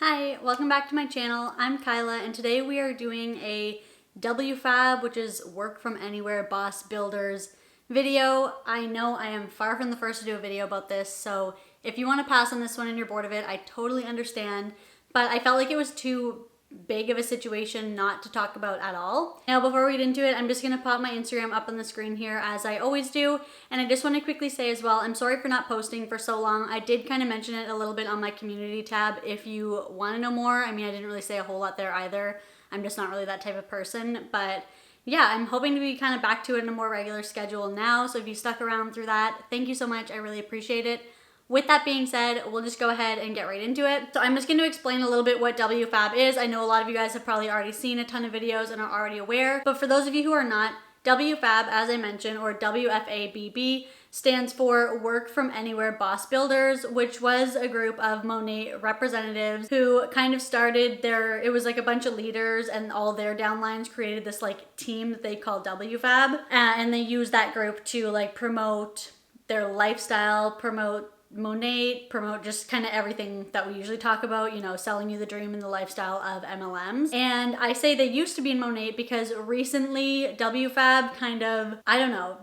Hi, welcome back to my channel. I'm Kyla, and today we are doing a WFAB, which is Work From Anywhere Boss Builders video. I know I am far from the first to do a video about this, so if you want to pass on this one and you're bored of it, I totally understand, but I felt like it was too big of a situation not to talk about at all. Now, before we get into it, I'm just gonna pop my Instagram up on the screen here as I always do. And I just want to quickly say as well, I'm sorry for not posting for so long. I did kind of mention it a little bit on my community tab if you want to know more. I mean, I didn't really say a whole lot there either. I'm just not really that type of person, but yeah, I'm hoping to be kind of back to it in a more regular schedule now. So if you stuck around through that, thank you so much. I really appreciate it. With that being said, we'll just go ahead and get right into it. So I'm just going to explain a little bit what WFAB is. I know a lot of you guys have probably already seen a ton of videos and are already aware, but for those of you who are not, WFAB, as I mentioned, or WFABB, stands for Work From Anywhere Boss Builders, which was a group of MONAT representatives who kind of started it was like a bunch of leaders and all their downlines created this like team that they call WFAB, and they used that group to like promote their lifestyle, promote MONAT, promote just kind of everything that we usually talk about, you know, selling you the dream and the lifestyle of MLMs. And I say they used to be in MONAT because recently WFAB kind of, I don't know,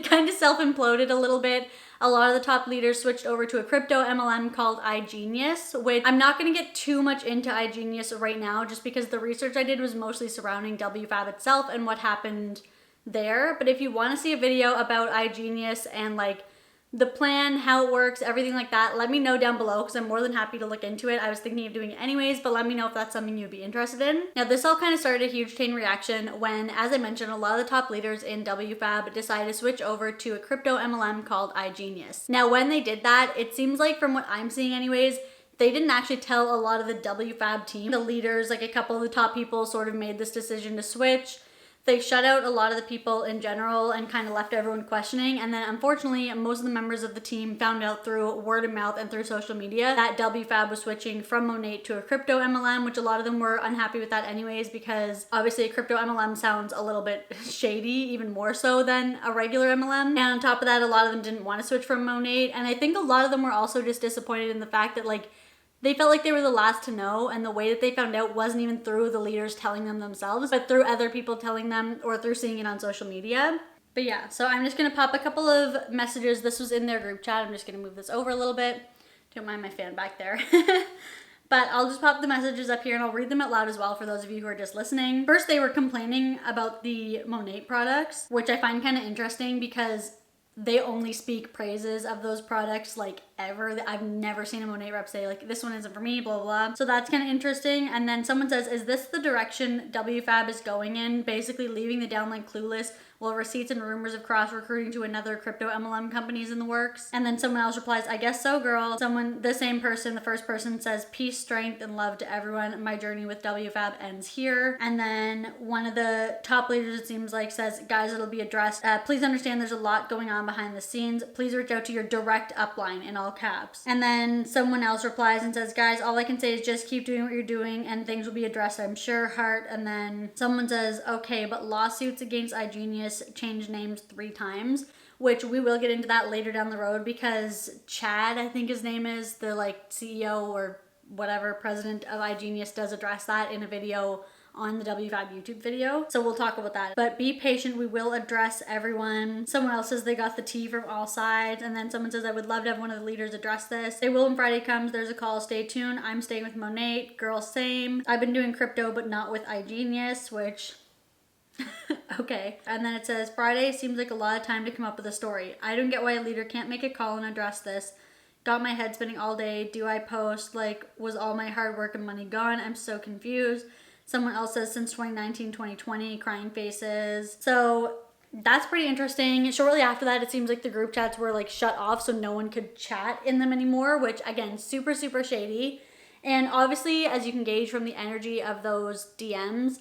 kind of self-imploded a little bit. A lot of the top leaders switched over to a crypto MLM called iGenius, which I'm not going to get too much into iGenius right now just because the research I did was mostly surrounding WFAB itself and what happened there. But if you want to see a video about iGenius and like the plan, how it works, everything like that, let me know down below because I'm more than happy to look into it. I was thinking of doing it anyways, but let me know if that's something you'd be interested in. Now, this all kind of started a huge chain reaction when, as I mentioned, a lot of the top leaders in WFAB decided to switch over to a crypto MLM called iGenius. Now, when they did that, it seems like from what I'm seeing anyways, they didn't actually tell a lot of the WFAB team. The leaders, like a couple of the top people, sort of made this decision to switch. They shut out a lot of the people in general and kind of left everyone questioning. And then unfortunately, most of the members of the team found out through word of mouth and through social media that WFAB was switching from MONAT to a crypto MLM, which a lot of them were unhappy with that anyways, because obviously a crypto MLM sounds a little bit shady, even more so than a regular MLM. And on top of that, a lot of them didn't want to switch from MONAT. And I think a lot of them were also just disappointed in the fact that like, they felt like they were the last to know, and the way that they found out wasn't even through the leaders telling them themselves, but through other people telling them or through seeing it on social media. But yeah, so I'm just gonna pop a couple of messages. This was in their group chat. I'm just gonna move this over a little bit. Don't mind my fan back there. But I'll just pop the messages up here and I'll read them out loud as well for those of you who are just listening. First, they were complaining about the MONAT products, which I find kind of interesting because they only speak praises of those products like ever. I've never seen a MONAT rep say like, this one isn't for me, blah, blah, blah. So that's kind of interesting. And then someone says, is this the direction WFAB is going in? Basically leaving the downline clueless while receipts and rumors of cross recruiting to another crypto MLM companies in the works. And then someone else replies, I guess so, girl. The same person, the first person says, peace, strength, and love to everyone. My journey with WFAB ends here. And then one of the top leaders, it seems like, says, guys, it'll be addressed. Please understand there's a lot going on behind the scenes. Please reach out to your direct upline in all caps. And then someone else replies and says, guys, all I can say is just keep doing what you're doing and things will be addressed, I'm sure, heart. And then someone says, okay, but lawsuits against iGenius changed names 3 times, which we will get into that later down the road because Chad, I think his name is, the like CEO or whatever president of iGenius, does address that in a video on the WFAB YouTube video. So we'll talk about that. But be patient, we will address everyone. Someone else says they got the tea from all sides. And then someone says, I would love to have one of the leaders address this. They will when Friday comes. There's a call, stay tuned. I'm staying with MONAT. Girl, same. I've been doing crypto, but not with iGenius, which okay. And then it says, Friday seems like a lot of time to come up with a story. I don't get why a leader can't make a call and address this. Got my head spinning all day. Do I post? Like, was all my hard work and money gone? I'm so confused. Someone else says, since 2019, 2020, crying faces. So that's pretty interesting. Shortly after that, it seems like the group chats were like shut off so no one could chat in them anymore, which again, super, super shady. And obviously, as you can gauge from the energy of those DMs,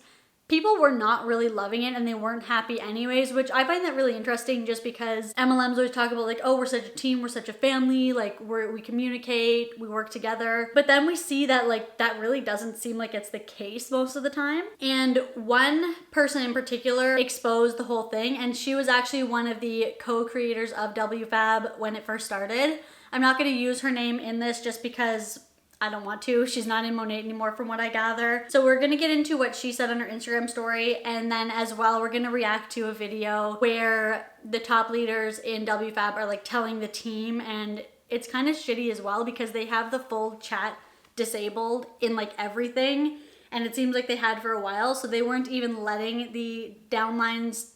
people were not really loving it and they weren't happy anyways, which I find that really interesting just because MLMs always talk about like, oh, we're such a team, we're such a family, like we communicate, we work together. But then we see that like that really doesn't seem like it's the case most of the time. And one person in particular exposed the whole thing, and she was actually one of the co-creators of WFAB when it first started. I'm not going to use her name in this just because I don't want to. She's not in MONAT anymore from what I gather. So we're gonna get into what she said on her Instagram story, and then as well we're gonna react to a video where the top leaders in WFAB are like telling the team, and it's kind of shitty as well because they have the full chat disabled in like everything, and it seems like they had for a while, so they weren't even letting the downlines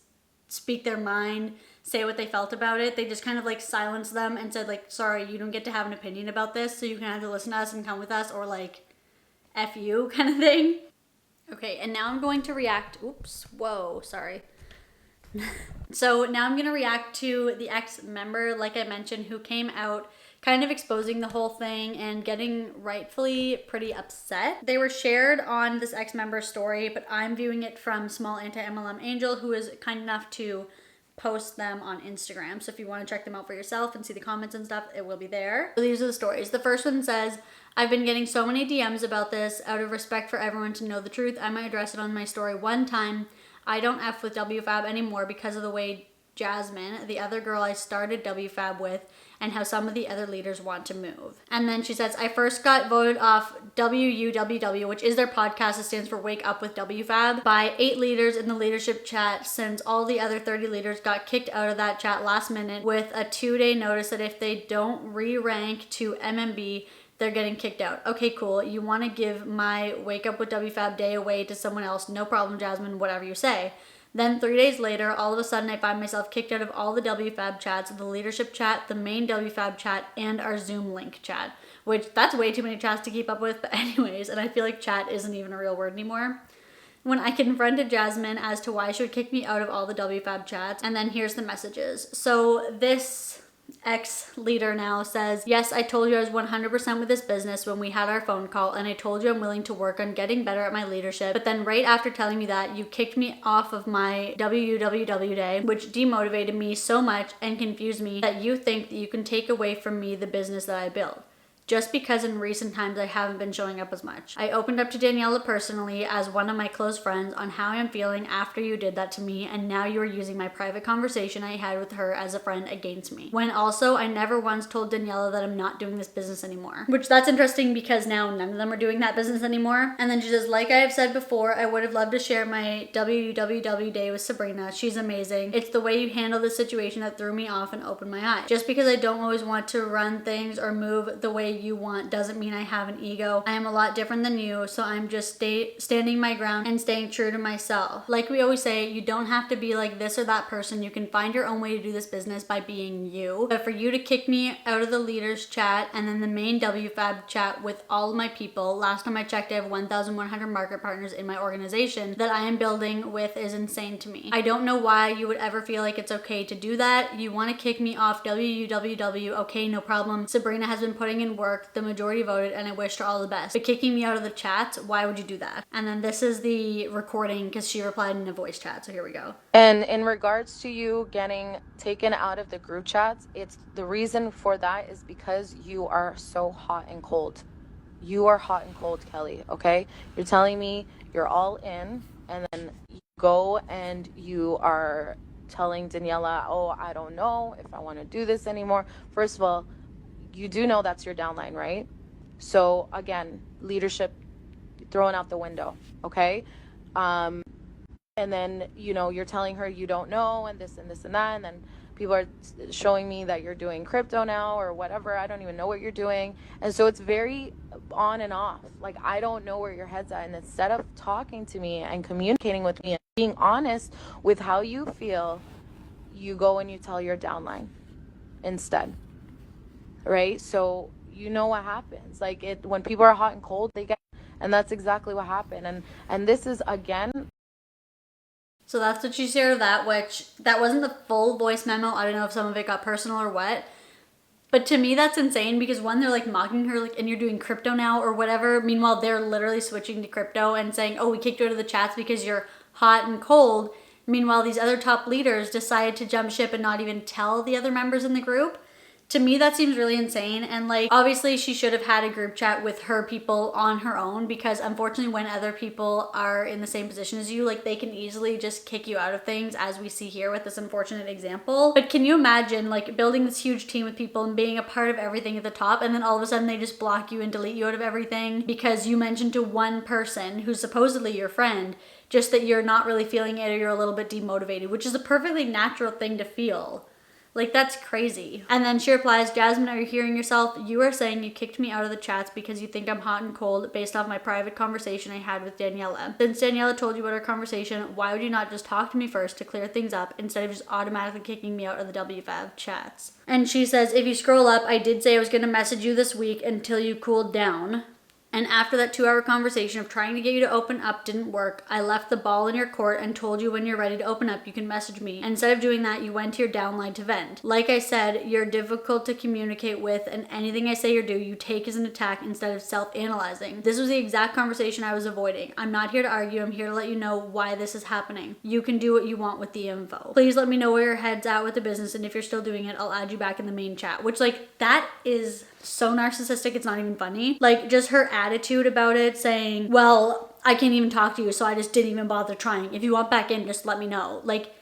speak their mind, say what they felt about it. They just kind of like silenced them and said like, sorry, you don't get to have an opinion about this, so you can either listen to us and come with us or like F you kind of thing. Okay, and now I'm going to react, oops, whoa, sorry. So now I'm gonna react to the ex-member, like I mentioned, who came out kind of exposing the whole thing and getting rightfully pretty upset. They were shared on this ex-member's story, but I'm viewing it from small anti-MLM Angel, who is kind enough to post them on Instagram. So if you want to check them out for yourself and see the comments and stuff, it will be there. So these are the stories. The first one says, I've been getting so many DMs about this. Out of respect for everyone to know the truth, I might address it on my story one time. I don't F with WFAB anymore because of the way Jasmine, the other girl I started WFAB with, and how some of the other leaders want to move. And then she says, I first got voted off WUWW, which is their podcast. It stands for Wake Up with WFAB, by 8 leaders in the leadership chat, since all the other 30 leaders got kicked out of that chat last minute with a 2-day notice that if they don't re-rank to MMB, they're getting kicked out. Okay, cool. You want to give my Wake Up with WFAB day away to someone else? No problem, Jasmine, whatever you say. Then 3 days later, all of a sudden I find myself kicked out of all the WFAB chats, the leadership chat, the main WFAB chat, and our Zoom link chat, which that's way too many chats to keep up with, but anyways, and I feel like chat isn't even a real word anymore. When I confronted Jasmine as to why she would kick me out of all the WFAB chats, and then here's the messages. So this ex-leader now says, yes, I told you I was 100% with this business when we had our phone call, and I told you I'm willing to work on getting better at my leadership, but then right after telling me that, you kicked me off of my WWW day, which demotivated me so much and confused me that you think that you can take away from me the business that I built. Just because in recent times I haven't been showing up as much. I opened up to Daniela personally as one of my close friends on how I'm feeling after you did that to me, and now you are using my private conversation I had with her as a friend against me. When also, I never once told Daniela that I'm not doing this business anymore. Which that's interesting because now none of them are doing that business anymore. And then she says, like I have said before, I would have loved to share my WWW day with Sabrina. She's amazing. It's the way you handle the situation that threw me off and opened my eyes. Just because I don't always want to run things or move the way you want doesn't mean I have an ego. I am a lot different than you, so I'm just standing my ground and staying true to myself. Like we always say, you don't have to be like this or that person. You can find your own way to do this business by being you. But for you to kick me out of the leaders chat and then the main WFAB chat with all of my people, last time I checked I have 1,100 market partners in my organization that I am building with, is insane to me. I don't know why you would ever feel like it's okay to do that. You want to kick me off WWW, okay, no problem. Sabrina has been putting in work. The majority voted, and I wish her all the best. But kicking me out of the chats, why would you do that? And then this is the recording because she replied in a voice chat. So here we go. And in regards to you getting taken out of the group chats, it's the reason for that is because you are so hot and cold. You are hot and cold, Kelly, okay? You're telling me you're all in, and then you go and you are telling Daniela, oh, I don't know if I want to do this anymore. First of all, you do know that's your downline, right? So again, leadership thrown out the window, okay? And then, you know, you're telling her you don't know and this and this and that, and then people are showing me that you're doing crypto now or whatever. I don't even know what you're doing. And so it's very on and off. Like, I don't know where your head's at. And instead of talking to me and communicating with me and being honest with how you feel, you go and you tell your downline instead. Right? So you know what happens. Like, when people are hot and cold, they get, and that's exactly what happened. And this is, again. So that's what she shared of that, which that wasn't the full voice memo. I don't know if some of it got personal or what. But to me, that's insane because one, they're like mocking her, like, and you're doing crypto now or whatever. Meanwhile, they're literally switching to crypto and saying, oh, we kicked you out of the chats because you're hot and cold. Meanwhile, these other top leaders decided to jump ship and not even tell the other members in the group. To me, that seems really insane. And like, obviously she should have had a group chat with her people on her own, because unfortunately when other people are in the same position as you, like they can easily just kick you out of things, as we see here with this unfortunate example. But can you imagine like building this huge team with people and being a part of everything at the top, and then all of a sudden they just block you and delete you out of everything because you mentioned to one person who's supposedly your friend just that you're not really feeling it, or you're a little bit demotivated, which is a perfectly natural thing to feel. Like, that's crazy. And then she replies, Jasmine, are you hearing yourself? You are saying you kicked me out of the chats because you think I'm hot and cold based off my private conversation I had with Daniela. Since Daniela told you about our conversation, why would you not just talk to me first to clear things up instead of just automatically kicking me out of the WFAB chats? And she says, if you scroll up, I did say I was going to message you this week until you cooled down. And after that 2-hour conversation of trying to get you to open up didn't work, I left the ball in your court and told you when you're ready to open up, you can message me. And instead of doing that, you went to your downline to vent. Like I said, you're difficult to communicate with, and anything I say or do, you take as an attack instead of self-analyzing. This was the exact conversation I was avoiding. I'm not here to argue. I'm here to let you know why this is happening. You can do what you want with the info. Please let me know where your head's at with the business, and if you're still doing it, I'll add you back in the main chat. Which, like, that is so narcissistic, it's not even funny. Like, just her attitude about it, saying, well, I can't even talk to you, so I just didn't even bother trying. If you want back in, just let me know. Like,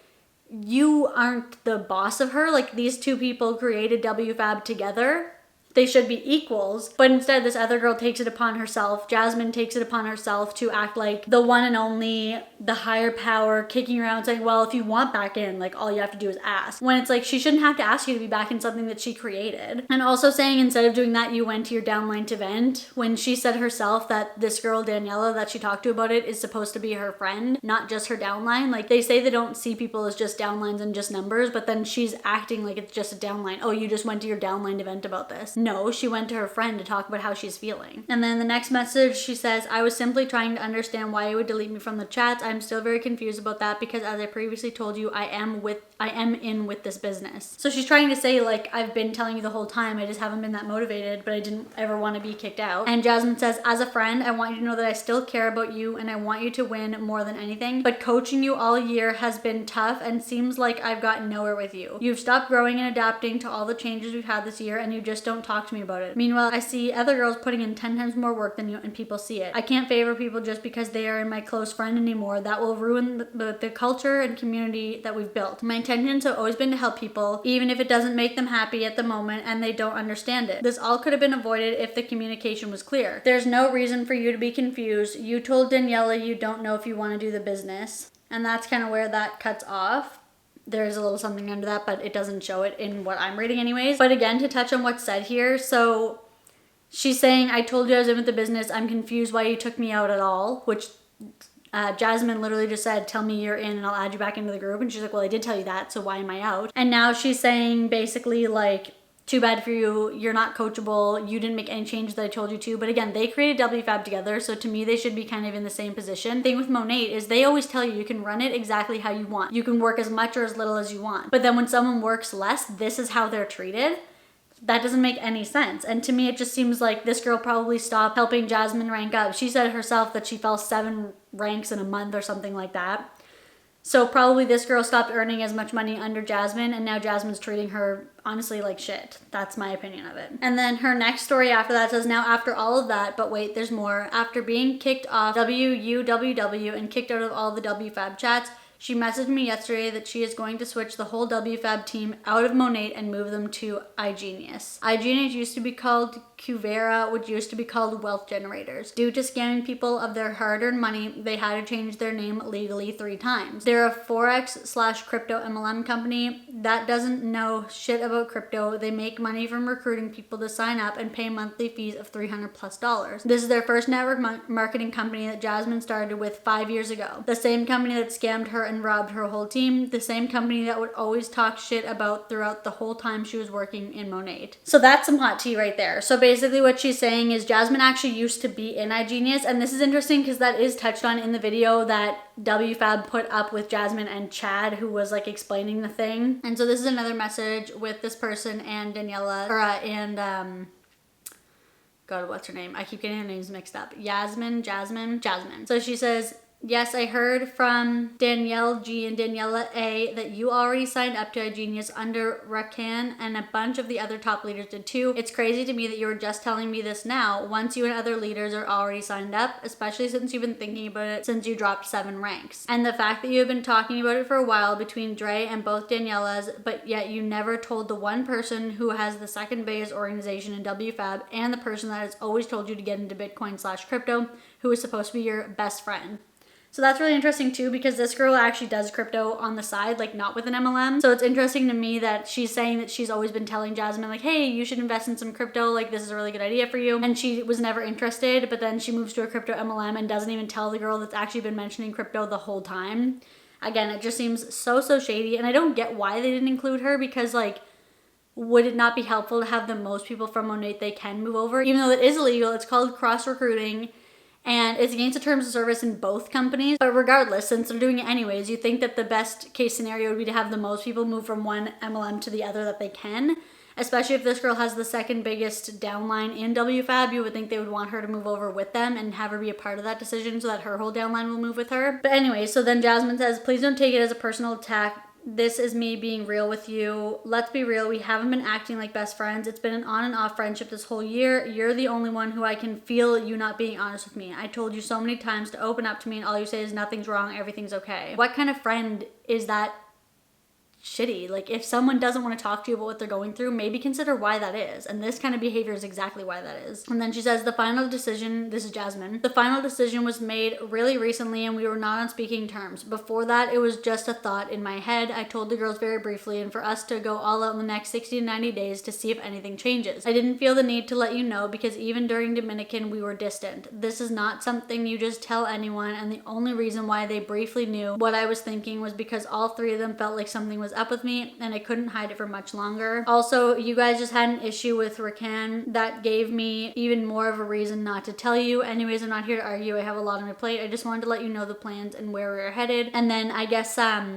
you aren't the boss of her. Like, these two people created WFAB together. They should be equals, but instead this other girl takes it upon herself. Jasmine takes it upon herself to act like the one and only, the higher power, kicking around saying, well, if you want back in, like, all you have to do is ask. When it's like, she shouldn't have to ask you to be back in something that she created. And also saying, instead of doing that, you went to your downline to vent, when she said herself that this girl, Daniela, that she talked to about it, is supposed to be her friend, not just her downline. Like, they say they don't see people as just downlines and just numbers, but then she's acting like it's just a downline. Oh, you just went to your downline to vent about this. No, she went to her friend to talk about how she's feeling. And then the next message, she says, I was simply trying to understand why you would delete me from the chats. I'm still very confused about that because, as I previously told you, I am in with this business. So she's trying to say, like, I've been telling you the whole time, I just haven't been that motivated, but I didn't ever want to be kicked out. And Jasmine says, as a friend, I want you to know that I still care about you and I want you to win more than anything, but coaching you all year has been tough and seems like I've gotten nowhere with you. You've stopped growing and adapting to all the changes we've had this year, and you just don't talk to me about it. Meanwhile, I see other girls putting in 10 times more work than you, and people see it. I can't favor people just because they are my close friend anymore. That will ruin the culture and community that we've built. My intentions have always been to help people, even if it doesn't make them happy at the moment and they don't understand it. This all could have been avoided if the communication was clear. There's no reason for you to be confused. You told Daniela you don't know if you want to do the business. And that's kind of where that cuts off. There's a little something under that, but it doesn't show it in what I'm reading anyways. But again, to touch on what's said here, so she's saying, I told you I was in with the business. I'm confused why you took me out at all, which Jasmine literally just said, tell me you're in and I'll add you back into the group. And she's like, well, I did tell you that, so why am I out? And now she's saying basically like, too bad for you, you're not coachable, you didn't make any changes that I told you to. But again, they created WFAB together, so to me they should be kind of in the same position. Thing with MONAT is they always tell you can run it exactly how you want. You can work as much or as little as you want. But then when someone works less, this is how they're treated. That doesn't make any sense. And to me, it just seems like this girl probably stopped helping Jasmine rank up. She said herself that she fell 7 ranks in a month or something like that. So probably this girl stopped earning as much money under Jasmine, and now Jasmine's treating her honestly like shit. That's my opinion of it. And then her next story after that says, now after all of that, but wait, there's more. After being kicked off WUWW and kicked out of all the WFAB chats, she messaged me yesterday that she is going to switch the whole WFAB team out of MONAT and move them to iGenius. iGenius used to be called Cuvera, which used to be called Wealth Generators. Due to scamming people of their hard-earned money, they had to change their name legally 3 times. They're a Forex/crypto MLM company that doesn't know shit about crypto. They make money from recruiting people to sign up and pay monthly fees of $300+. This is their first network marketing company that Jasmine started with 5 years ago. The same company that scammed her and robbed her whole team. The same company that would always talk shit about throughout the whole time she was working in MONAT. So that's some hot tea right there. So basically what she's saying is Jasmine actually used to be in iGenius, and this is interesting because that is touched on in the video that WFAB put up with Jasmine and Chad, who was like explaining the thing. And so this is another message with this person and Daniela, God, what's her name? I keep getting her names mixed up. Jasmine. So she says, Yes, I heard from Danielle G and Daniela A that you already signed up to iGenius under Rakan, and a bunch of the other top leaders did too. It's crazy to me that you were just telling me this now, once you and other leaders are already signed up, especially since you've been thinking about it since you dropped 7 ranks. And the fact that you have been talking about it for a while between Dre and both Daniela's, but yet you never told the one person who has the second biggest organization in WFAB and the person that has always told you to get into Bitcoin/crypto, who is supposed to be your best friend. So that's really interesting too, because this girl actually does crypto on the side, like not with an MLM. So it's interesting to me that she's saying that she's always been telling Jasmine like, hey, you should invest in some crypto, like this is a really good idea for you. And she was never interested, but then she moves to a crypto MLM and doesn't even tell the girl that's actually been mentioning crypto the whole time. Again, it just seems so shady, and I don't get why they didn't include her, because like, would it not be helpful to have the most people from MONAT they can move over? Even though it is illegal, it's called cross recruiting. And it's against the terms of service in both companies. But regardless, since they're doing it anyways, you think that the best case scenario would be to have the most people move from one MLM to the other that they can. Especially if this girl has the second biggest downline in WFAB, you would think they would want her to move over with them and have her be a part of that decision so that her whole downline will move with her. But anyway, so then Jasmine says, please don't take it as a personal attack. This is me being real with you. Let's be real. We haven't been acting like best friends. It's been an on and off friendship this whole year. You're the only one who I can feel you not being honest with me. I told you so many times to open up to me, and all you say is nothing's wrong, everything's okay. What kind of friend is that? Shitty. Like, if someone doesn't want to talk to you about what they're going through, maybe consider why that is. And this kind of behavior is exactly why that is. And then she says the final decision, this is Jasmine, the final decision was made really recently and we were not on speaking terms. Before that, it was just a thought in my head. I told the girls very briefly, and for us to go all out in the next 60 to 90 days to see if anything changes. I didn't feel the need to let you know because even during Dominican, we were distant. This is not something you just tell anyone, and the only reason why they briefly knew what I was thinking was because all 3 of them felt like something was up with me and I couldn't hide it for much longer. Also, you guys just had an issue with Rakan that gave me even more of a reason not to tell you. Anyways, I'm not here to argue. I have a lot on my plate. I just wanted to let you know the plans and where we're headed. And then I guess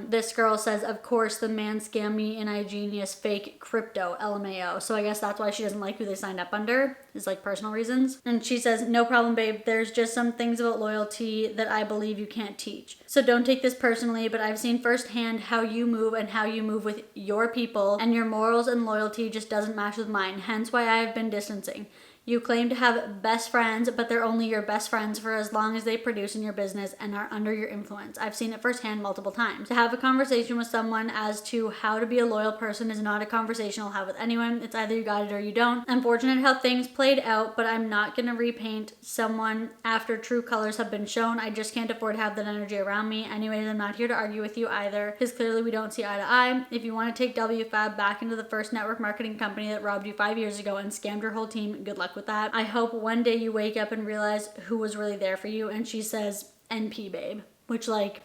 this girl says, of course, the man scammed me in iGenius fake crypto, LMAO. So I guess that's why she doesn't like who they signed up under, is like personal reasons. And she says, no problem, babe. There's just some things about loyalty that I believe you can't teach. So don't take this personally, but I've seen firsthand how you move and how you move with your people, and your morals and loyalty just doesn't match with mine, hence why I've been distancing. You claim to have best friends, but they're only your best friends for as long as they produce in your business and are under your influence. I've seen it firsthand multiple times. To have a conversation with someone as to how to be a loyal person is not a conversation I'll have with anyone. It's either you got it or you don't. Unfortunate how things played out, but I'm not going to repaint someone after true colors have been shown. I just can't afford to have that energy around me. Anyways, I'm not here to argue with you either, because clearly we don't see eye to eye. If you want to take WFAB back into the first network marketing company that robbed you 5 years ago and scammed your whole team, good luck with that. I hope one day you wake up and realize who was really there for you. And she says, NP babe, which like,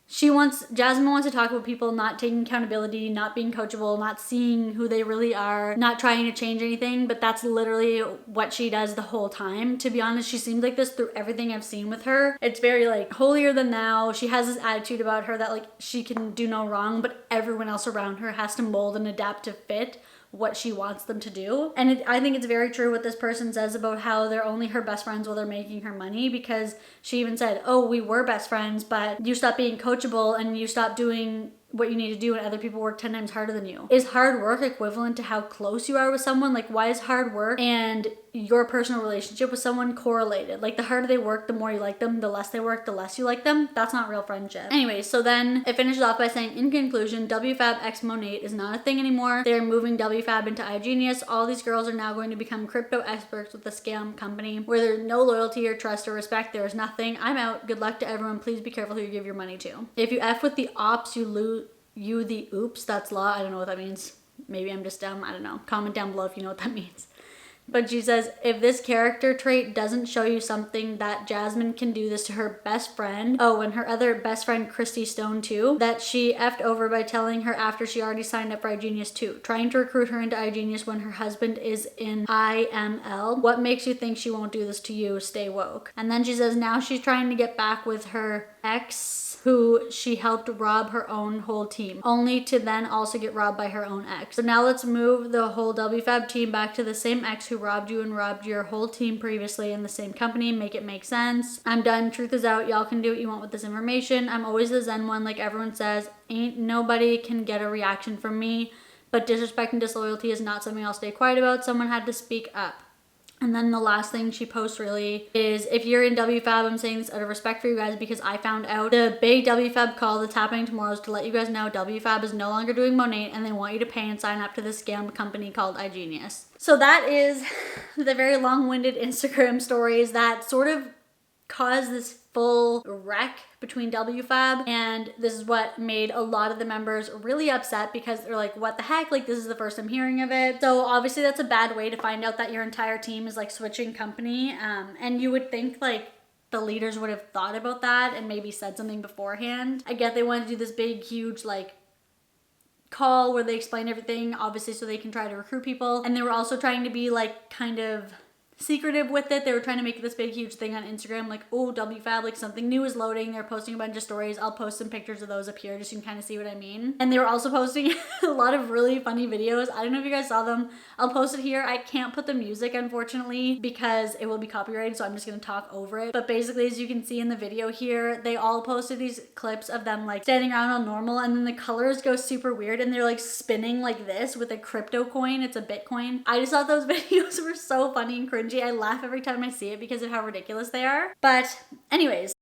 Jasmine wants to talk about people not taking accountability, not being coachable, not seeing who they really are, not trying to change anything, but that's literally what she does the whole time. To be honest, she seems like this through everything I've seen with her. It's very like holier than thou. She has this attitude about her that like she can do no wrong, but everyone else around her has to mold and adapt to fit what she wants them to do. And I think it's very true what this person says about how they're only her best friends while they're making her money, because she even said, oh, we were best friends, but you stopped being coachable and you stopped doing what you need to do and other people work 10 times harder than you. Is hard work equivalent to how close you are with someone? Like, why is hard work and your personal relationship with someone correlated? Like, the harder they work, the more you like them. The less they work, the less you like them. That's not real friendship. Anyway, so then it finishes off by saying, in conclusion, WFAB x MONAT is not a thing anymore. They're moving WFAB into iGenius. All these girls are now going to become crypto experts with a scam company where there's no loyalty or trust or respect. There is nothing. I'm out. Good luck to everyone. Please be careful who you give your money to. If you F with the ops, you lose. You the oops, that's law. I don't know what that means. Maybe I'm just dumb. I don't know. Comment down below if you know what that means. But she says, if this character trait doesn't show you something that Jasmine can do this to her best friend, oh, and her other best friend, Christy Stone too, that she effed over by telling her after she already signed up for iGenius too, trying to recruit her into iGenius when her husband is in IML. What makes you think she won't do this to you? Stay woke. And then she says now she's trying to get back with her ex ex who she helped rob her own whole team, only to then also get robbed by her own ex. So now let's move the whole WFAB team back to the same ex who robbed you and robbed your whole team previously in the same company. Make it make sense. I'm done. Truth is out. Y'all can do what you want with this information. I'm always the Zen one, like everyone says. Ain't nobody can get a reaction from me, but disrespect and disloyalty is not something I'll stay quiet about. Someone had to speak up. And then the last thing she posts really is, if you're in WFAB, I'm saying this out of respect for you guys because I found out the big WFAB call that's happening tomorrow is to let you guys know WFAB is no longer doing MONAT and they want you to pay and sign up to this scam company called iGenius. So that is the very long-winded Instagram stories that sort of caused this full wreck between WFAB, and this is what made a lot of the members really upset because they're like, what the heck, like this is the first I'm hearing of it. So obviously that's a bad way to find out that your entire team is like switching company, and you would think like the leaders would have thought about that and maybe said something beforehand. I get they want to do this big huge like call where they explain everything, obviously so they can try to recruit people, and they were also trying to be like kind of secretive with it. They were trying to make this big huge thing on Instagram, like, oh, WFAB, like something new is loading. They're posting a bunch of stories. I'll post some pictures of those up here just so you can kind of see what I mean. And they were also posting a lot of really funny videos. I don't know if you guys saw them. I'll post it here. I can't put the music, unfortunately, because it will be copyrighted, so I'm just gonna talk over it. But basically, as you can see in the video here, they all posted these clips of them like standing around on normal, and then the colors go super weird and they're like spinning like this with a crypto coin. It's a Bitcoin. I just thought those videos were so funny and cringy. I laugh every time I see it because of how ridiculous they are. But anyways,